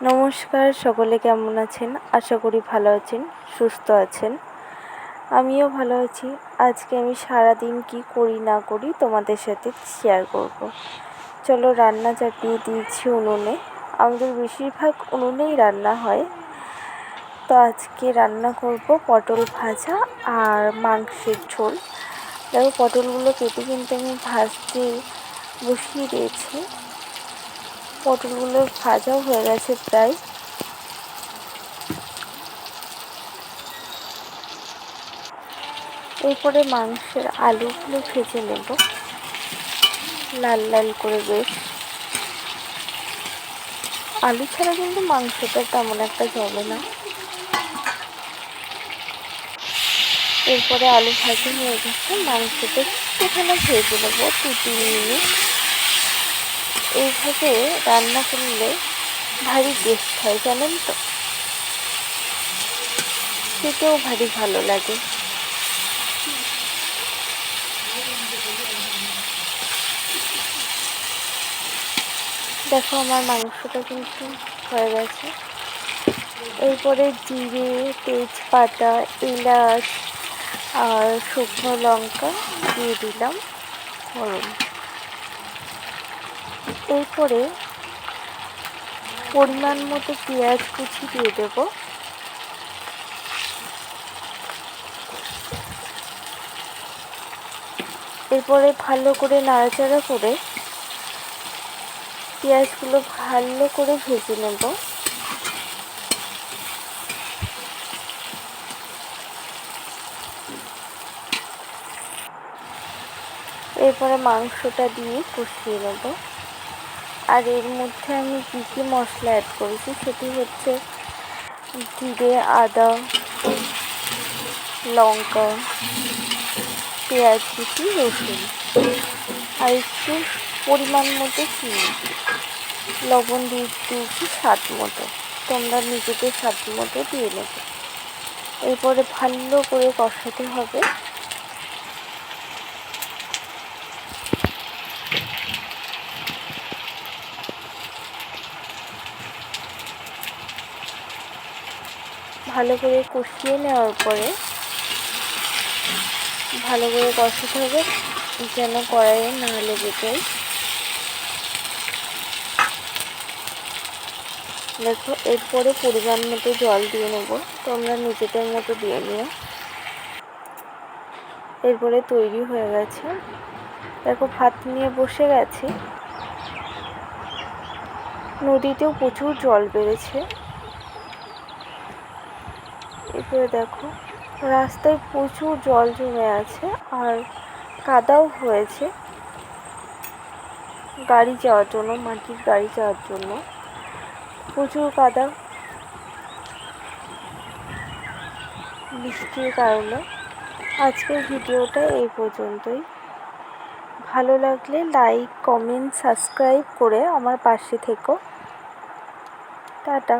নমস্কার, সকলে কেমন আছেন? আশা করি ভালো আছেন, সুস্থ আছেন। আমিও ভালো আছি। আজকে আমি সারাদিন কি করি না করি তোমাদের সাথে শেয়ার করব। চলো, রান্না চাপিয়ে দিয়েছি উনুনে। আমাদের বেশিরভাগ উনুনেই রান্না হয়। তো আজকে রান্না করব পটল ভাজা আর মাংসের ঝোল। দেখো, পটলগুলো কেটে কিন্তু আমি ভাজতে বসিয়ে দিয়েছি। পটলগুলো ভাজাও হয়ে গেছে প্রায়। এরপরে মাংসের আলুগুলো ভেজে নেব লাল লাল করে বেশ। আলু ছাড়া কিন্তু মাংসটা তেমন একটা জমে না। এরপরে আলু ভাজা হয়ে গেছে, মাংসটা একটুখানি ভেজে নেব 2-3 মিনিট। এইভাবে রান্না করলে ভারী টেস্ট হয়, জানেন তো। খেতেও ভারী ভালো লাগে। দেখো, আমার মাংসটা কিন্তু হয়ে গেছে। এরপরে জিরে, তেজপাতা, এলাচ আর শুকনো লঙ্কা দিয়ে দিলাম ফোড়ন। এরপরে পরিমাণ মতো পেঁয়াজ কুচি দিয়ে দেব। এরপরে ভালো করে নাড়াচাড়া করে পেঁয়াজগুলো ভালো করে ভেজে নেব। এরপরে মাংসটা দিয়ে কষিয়ে নেব। আর এর মধ্যে আমি কী কী মশলা অ্যাড করেছি সেটি হচ্ছে জিরে, আদা, লঙ্কা, পেঁয়াজ কুচি, রসুন আর একটু পরিমাণ মতো চিনি, লবণ দিয়ে দিয়েছি স্বাদ মতো। তোমরা নিজেদের স্বাদ মতো দিয়ে নেবে। এরপরে ভালো করে কষাতে হবে। ভালো করে কষিয়ে নেওয়ার পরে ভালো করে কষাতে হবে যেন কড়াইয়ে না লেগে যায়। দেখো, এরপরে পরিমাণ মতো জল দিয়ে নেব। তোমরা নিজেদের মতো দিয়ে নিও। এরপরে তৈরি হয়ে গেছে। দেখো, ভাত নিয়ে বসে গেছি। নদীতেও প্রচুর জল বেড়েছে। এরপরে দেখো, রাস্তায় প্রচুর জল জমে আছে আর কাদাও হয়েছে গাড়ি যাওয়ার জন্য, মাটির গাড়ি যাওয়ার জন্য প্রচুর কাদা বৃষ্টির কারণে। আজকের ভিডিওটা এই পর্যন্তই। ভালো লাগলে লাইক, কমেন্ট, সাবস্ক্রাইব করে আমার পাশে থেকো। টাটা।